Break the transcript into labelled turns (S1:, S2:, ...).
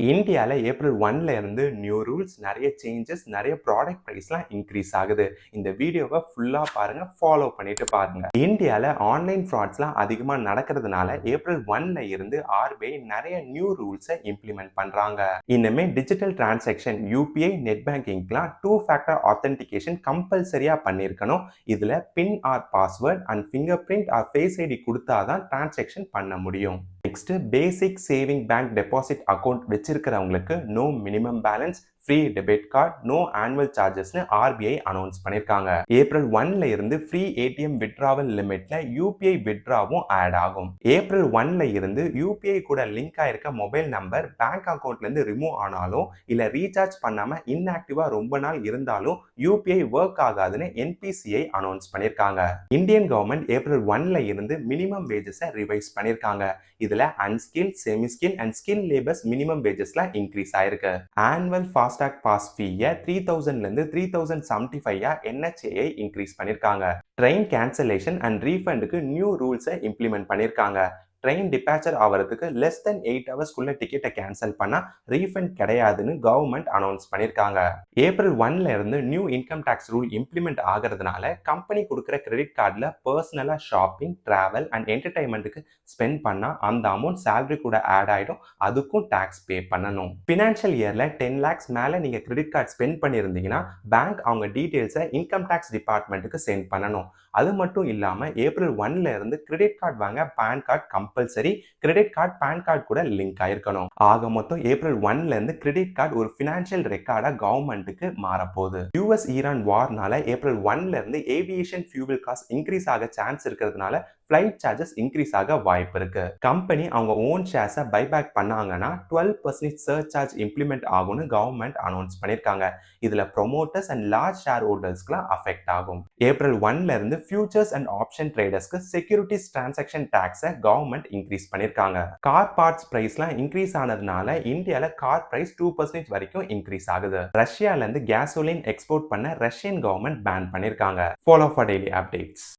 S1: இந்தியால ஏப்ரல் 1ல இருந்து நியூ ரூல்ஸ், நெறைய சேஞ்சஸ், நெறைய ப்ராடக்ட் பிரைஸ்லாம் இன்கிரீஸ் ஆகுது. இந்த வீடியோவ ஃபுல்லா பாருங்க, ஃபாலோ பண்ணிட்டு பாருங்க. இந்தியால ஆன்லைன் ஃப்ராட்ஸ்லாம் அதிகமா நடக்கிறதுனால ஏப்ரல் 1ல இருந்து ஆர்பிஐ நெறைய நியூ ரூல்ஸ இம்ப்ளிமெண்ட் பண்றாங்க. இனிமே டிஜிட்டல் டிரான்சாக்ஷன் யுபிஐ, நெட் பேங்கிங்க்குலாம் 2 ஃபேக்டர் ஆத்தென்டிகேஷன் கம்பல்சரியா பண்ணியிருக்கணும். இதுல PIN or password and fingerprint or face ID குடுத்தா தான் டிரான்சாக்ஷன் பண்ண முடியும். Next basic saving bank deposit account வச்சிருக்கிறவங்களுக்கு no minimum balance, free debit card, no annual சார்ஜஸ்னு ஆர்பிஐ அனௌன்ஸ் பண்ணிருக்காங்க. ஏப்ரல் 1ல இருந்து ஃப்ரீ ஏடிஎம் வித்ட்ராவல் லிமிட்ல யூபிஐ வித்ட்ராவும் ஆட் ஆகும். ஏப்ரல் 1ல இருந்து யூபிஐ கூட லிங்க் ஆயிருக்க மொபைல் நம்பர் பேங்க் அக்கவுண்ட்ல இருந்து ரிமூவ் ஆனாலும் இல்ல ரீசார்ஜ் பண்ணாம இன்ஆக்டிவா ரொம்ப நாள் இருந்தாலும் யூபிஐ ஒர்க் ஆகாதுன்னு என்பிசிஐ அனௌன்ஸ் பண்ணிருக்காங்க. இந்தியன் கவர்மெண்ட் ஏப்ரல் 1ல இருந்து மினிமம் வேஜஸை ரிவைஸ் பண்ணிருக்காங்க. இதுல unskill, semi skill and skill labours minimum வேஜஸ்லாம் இன்க்ரீஸ் ஆயிருக்கு. ஆனுவல் ஃபாஸ்டாக் பாஸ் ஃபீயை 3000ல இருந்து 3075 NHAI இன்க்ரீஸ் பண்ணிருக்காங்க. ட்ரெயின் கேன்சலேஷன் அண்ட் ரீஃபண்டுக்கு நியூ ரூல்ஸை இம்ப்ளிமெண்ட் பண்ணிருக்காங்க. ட்ரெயின் டிபாச்சர் ஆகிறதுக்கு லெஸ் தென் 8 ஹவர்ஸ்க்குள்ள டிக்கெட்டை கேன்சல் பண்ணா ரீஃபண்ட் கிடையாதுன்னு கவர்மெண்ட் அனௌன்ஸ் பண்ணிருக்காங்க. ஏப்ரல் 1ல இருந்து new income tax rule implement ஆகிறதுனால கம்பெனி கொடுக்குற கிரெடிட் கார்டில் பர்சனலா ஷாப்பிங், டிராவல் அண்ட் என்டர்டைன்மெண்ட்டுக்கு ஸ்பெண்ட் பண்ணா அந்த அமௌண்ட் சேலரி கூட ஆட் ஆயிடும். அதுக்கும் டாக்ஸ் பே பண்ணணும். ஃபினான்ஷியல் இயர்ல 10 lakhs மேல நீங்க கிரெடிட் கார்டு ஸ்பெண்ட் பண்ணியிருந்தீங்கன்னா பேங்க் அவங்க டீடைல்ஸை இன்கம் டாக்ஸ் டிபார்ட்மெண்ட்டுக்கு சென்ட் பண்ணணும். அது மட்டும் இல்லாம ஏப்ரல் 1ல இருந்து கிரெடிட் கார்டு வாங்க PAN card compulsory. Credit card PAN card கூட லிங்க் ஆயிருக்கணும். ஆக மொத்தம் ஏப்ரல் 1ல இருந்து கிரெடிட் கார்டு ஒரு ஃபினான்ஷியல் ரெக்கார்டா கவர்மெண்ட்டுக்கு மாறப்போகுது. யூஎஸ் ஈரான் வார்னால ஏப்ரல் 1ல இருந்து ஏவியேஷன் ஃபியூவல் காஸ்ட் இன்க்ரீஸ் ஆக சான்ஸ் இருக்கிறதுனால ஃபிளைட் சார்ஜஸ் இன்க்ரீஸ் ஆக வாய்ப்பு இருக்கு. கம்பெனி அவங்க ஓன் ஷேர்ஸை பைபேக் பண்ணாங்கன்னா 12% சர்சார்ஜ் இம்ப்ளிமெண்ட் ஆகும்னு கவர்மெண்ட் அனௌன்ஸ் பண்ணிருக்காங்க. இதுல ப்ரொமோட்டர்ஸ் அண்ட் லார்ஜ் ஷேர் ஹோல்டர்ஸ்க்குலாம் அஃபெக்ட் ஆகும். ஏப்ரல் 1ல இருந்து ஃபியூச்சர்ஸ் அண்ட் ஆப்ஷன் ட்ரேடர்ஸ்க்கு செக்யூரிட்டிஸ் டிரான்சாக்ஷன் டாக்ஸை கவர்மெண்ட் இன்க்ரீஸ் பண்ணிருக்காங்க. கார் பார்ட்ஸ் பிரைஸ்லாம் இன்க்ரீஸ் ஆனதுனால இந்தியால கார் பிரைஸ் 2% வரைக்கும் இன்க்ரீஸ் ஆகுது. ரஷ்யால இருந்து கேசோலின் எக்ஸ்போர்ட் பண்ண ரஷ்யன் கவர்மெண்ட் பேன் பண்ணிருக்காங்க. Follow for daily updates.